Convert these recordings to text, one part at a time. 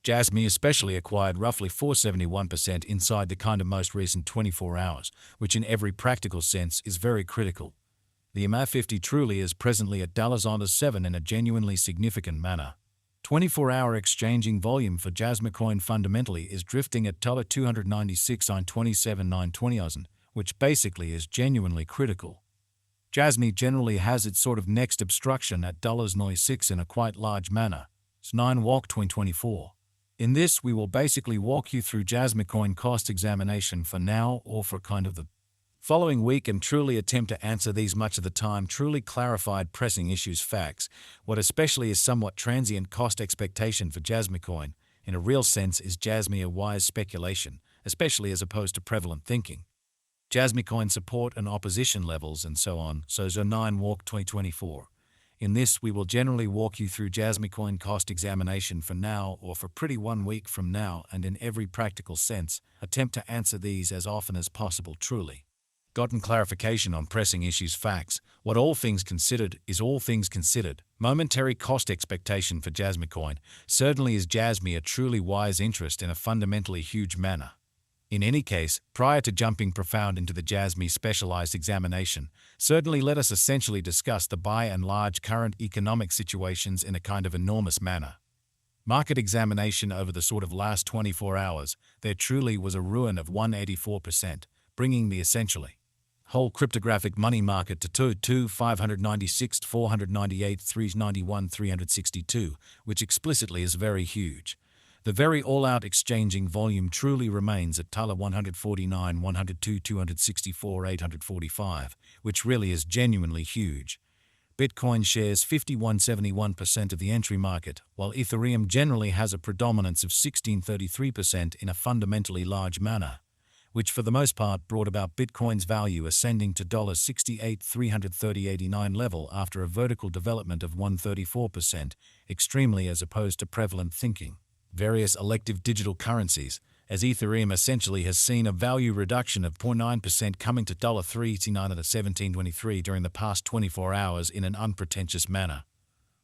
Jasmy especially acquired roughly 471% inside the kind of most recent 24 hours, which in every practical sense is very critical. The MA50 truly is presently at $7 in a genuinely significant manner. 24-hour exchanging volume for Jasmy coin fundamentally is drifting at $296.27 which basically is genuinely critical. Jasmy generally has its sort of next obstruction at $6 in a quite large manner. It's 9 walk 2024. In this, we will basically walk you through Jasmy coin cost examination for now or for kind of the following week and truly attempt to answer these much of the time truly clarified pressing issues facts, what especially is somewhat transient cost expectation for Jasmy coin. In a real sense, is Jasmy a wise speculation, especially as opposed to prevalent thinking? Jasmy coin support and opposition levels and so on, so 9 walk 2024. In this, we will generally walk you through Jasmy coin cost examination for now or for pretty 1 week from now and in every practical sense, attempt to answer these as often as possible truly. Gotten clarification on pressing issues facts, what all things considered is all things considered. Momentary cost expectation for Jasmy coin, certainly is Jasmy a truly wise interest in a fundamentally huge manner. In any case, prior to jumping profound into the Jasmy specialized examination, certainly let us essentially discuss the by and large current economic situations in a kind of enormous manner. Market examination over the sort of last 24 hours, there truly was a ruin of 184%, bringing the essentially whole cryptographic money market to 596 498 391 362, which explicitly is very huge. The very all-out exchanging volume truly remains at Tala 149, 102, 264, 845, which really is genuinely huge. Bitcoin shares 51.71% of the entry market, while Ethereum generally has a predominance of 16.33% in a fundamentally large manner, which for the most part brought about Bitcoin's value ascending to $68,330.89 level after a vertical development of 134%, extremely as opposed to prevalent thinking. Various elective digital currencies, as Ethereum essentially has seen a value reduction of 0.9% coming to $3.89 at $17.23 during the past 24 hours in an unpretentious manner.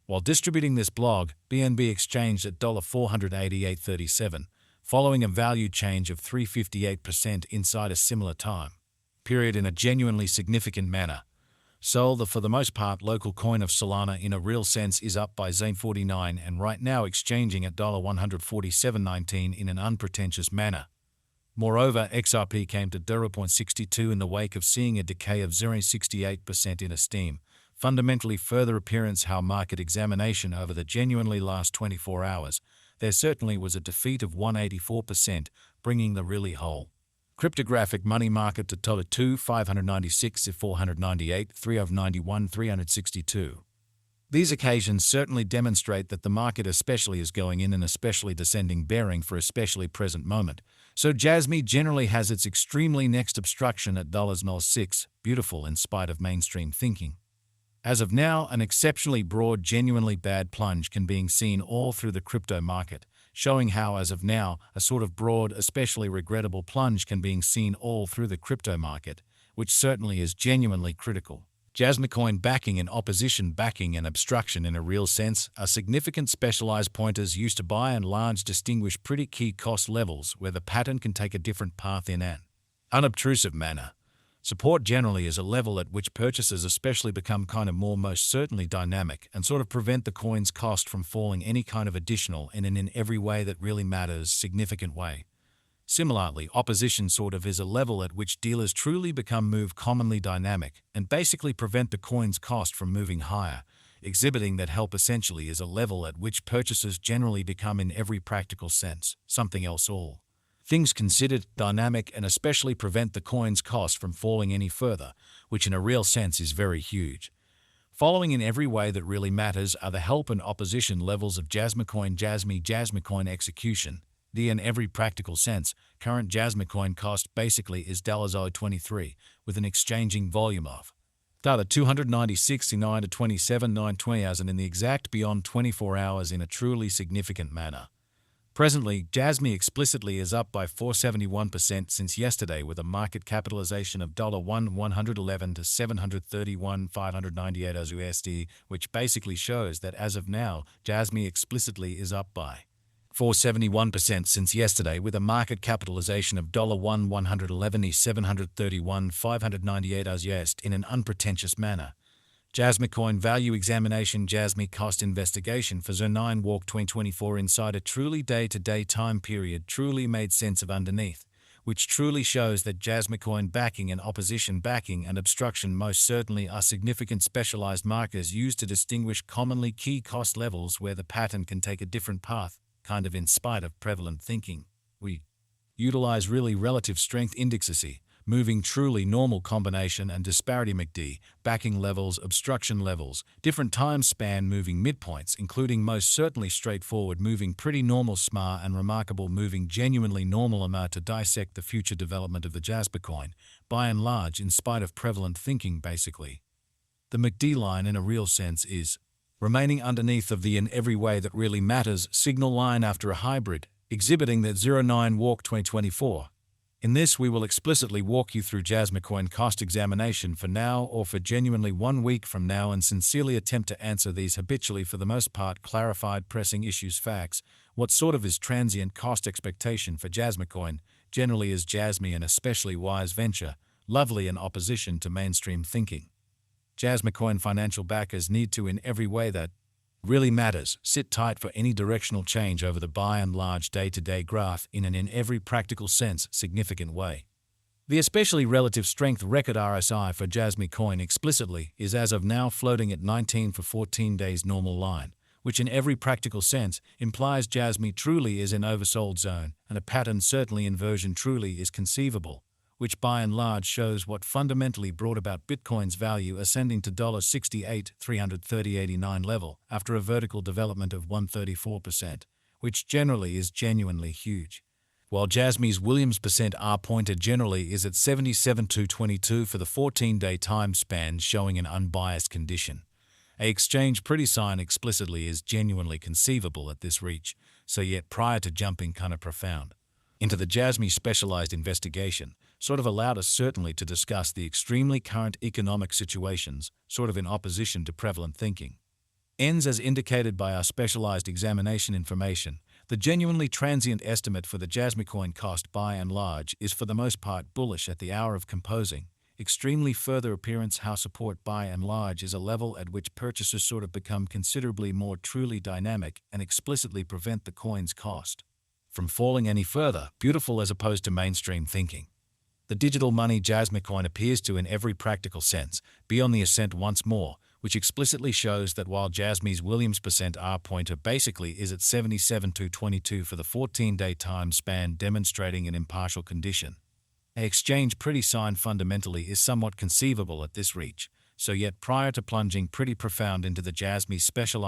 While distributing this blog, BNB exchanged at $488.37, following a value change of 358% inside a similar time period in a genuinely significant manner. Sol, the for the most part local coin of Solana in a real sense, is up by $49 and right now exchanging at $147.19 in an unpretentious manner. Moreover, XRP came to 0.62 in the wake of seeing a decay of 0.68% in esteem, fundamentally further appearance how market examination over the genuinely last 24 hours, there certainly was a defeat of 184%, bringing the really whole cryptographic money market to $2 596 498 391 362. These occasions certainly demonstrate that the market especially is going in an especially descending bearing for especially present moment, so Jasmy generally has its extremely next obstruction at $6, beautiful in spite of mainstream thinking. As of now, an exceptionally broad, genuinely bad plunge can be seen all through the crypto market, showing how, as of now, a sort of broad, especially regrettable plunge can be seen all through the crypto market, which certainly is genuinely critical. Jasmy coin backing and opposition backing and obstruction in a real sense are significant specialized pointers used to by and large distinguish pretty key cost levels where the pattern can take a different path in an unobtrusive manner. Support generally is a level at which purchases especially become kind of more most certainly dynamic and sort of prevent the coin's cost from falling any kind of additional and in every way that really matters significant way. Similarly, opposition sort of is a level at which dealers truly become move commonly dynamic and basically prevent the coin's cost from moving higher, exhibiting that help essentially is a level at which purchases generally become in every practical sense something else all things considered dynamic and especially prevent the coin's cost from falling any further, which in a real sense is very huge. Following in every way that really matters are the help and opposition levels of Jasmy coin execution. The in every practical sense, current Jasmy coin cost basically is $0.23 with an exchanging volume of $290.69 to 27,920,000 in the exact beyond 24 hours in a truly significant manner. Presently, Jasmy explicitly is up by 471% since yesterday with a market capitalization of $111 to 731,598 as USD, which basically shows that as of now, Jasmy explicitly is up by 471% since yesterday, with a market capitalization of $111,731,598 US in an unpretentious manner. Jasmy Coin Value Examination. Jasmy Cost Investigation for Zone 9 Walk 2024 inside a truly day-to-day time period truly made sense of underneath, which truly shows that Jasmy Coin backing and opposition backing and obstruction most certainly are significant specialized markers used to distinguish commonly key cost levels where the pattern can take a different path, kind of in spite of prevalent thinking. We utilize really relative strength indexes, moving truly normal combination and disparity MACD, backing levels, obstruction levels, different time span moving midpoints, including most certainly straightforward moving pretty normal SMA and remarkable moving genuinely normal AMA to dissect the future development of the Jasmy Coin, by and large in spite of prevalent thinking basically. The MACD line in a real sense is remaining underneath of the in every way that really matters signal line after a hybrid, exhibiting that 09 Walk 2024. In this we will explicitly walk you through Jasmy Coin cost examination for now or for genuinely 1 week from now and sincerely attempt to answer these habitually for the most part clarified pressing issues facts. What sort of is transient cost expectation for Jasmy Coin, generally is Jasmy an especially wise venture, lovely in opposition to mainstream thinking. Jasmy Coin financial backers need to in every way that really matters sit tight for any directional change over the by and large day-to-day graph in an in every practical sense significant way. The especially relative strength record RSI for Jasmy Coin explicitly is as of now floating at 19 for 14 days normal line, which in every practical sense implies Jasmy truly is in oversold zone and a pattern certainly inversion truly is conceivable, which by and large shows what fundamentally brought about Bitcoin's value ascending to $68,330.89 level after a vertical development of 134%, which generally is genuinely huge. While Jasmy's Williams percent R pointer generally is at 77,222 for the 14-day time span showing an unbiased condition. A exchange pretty sign explicitly is genuinely conceivable at this reach, so yet prior to jumping kinda profound into the Jasmy specialized investigation, sort of allowed us certainly to discuss the extremely current economic situations, sort of in opposition to prevalent thinking. Ends as indicated by our specialized examination information, the genuinely transient estimate for the Jasmy Coin cost by and large is for the most part bullish at the hour of composing. Extremely further appearance how support by and large is a level at which purchasers sort of become considerably more truly dynamic and explicitly prevent the coin's cost from falling any further, beautiful as opposed to mainstream thinking. The digital money Jasmy Coin appears to in every practical sense be on the ascent once more, which explicitly shows that while Jasmy's Williams percent R pointer basically is at 77,222 for the 14-day time span demonstrating an impartial condition. A exchange pretty sign fundamentally is somewhat conceivable at this reach, so yet prior to plunging pretty profound into the Jasmy specialized